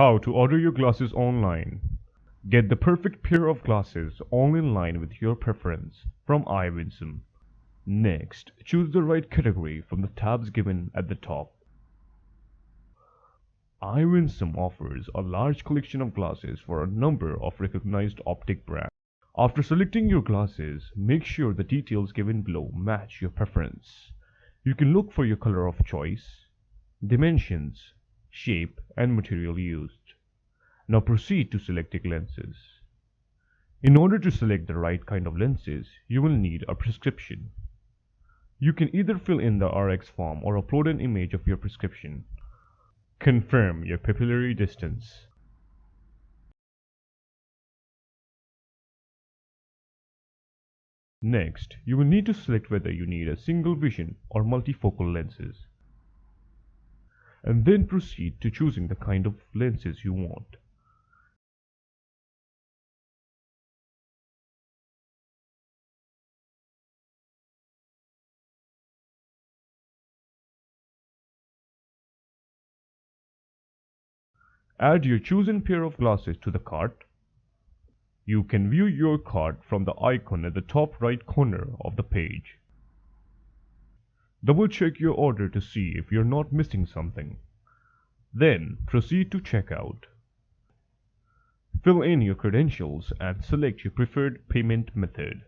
How to order your glasses online. Get the perfect pair of glasses all in line with your preference from Winsome. Next, choose the right category from the tabs given at the top. Winsome offers a large collection of glasses for a number of recognized optic brands. After selecting your glasses, make sure the details given below match your preference. You can look for your color of choice, dimensions, shape, and material used. Now proceed to selecting lenses. In order to select the right kind of lenses, you will need a prescription. You can either fill in the RX form or upload an image of your prescription. Confirm your pupillary distance. Next, you will need to select whether you need a single vision or multifocal lenses. And then proceed to choosing the kind of lenses you want. Add your chosen pair of glasses to the cart. You can view your cart from the icon at the top right corner of the page. Double check your order to see if you're not missing something. Then proceed to checkout. Fill in your credentials and select your preferred payment method.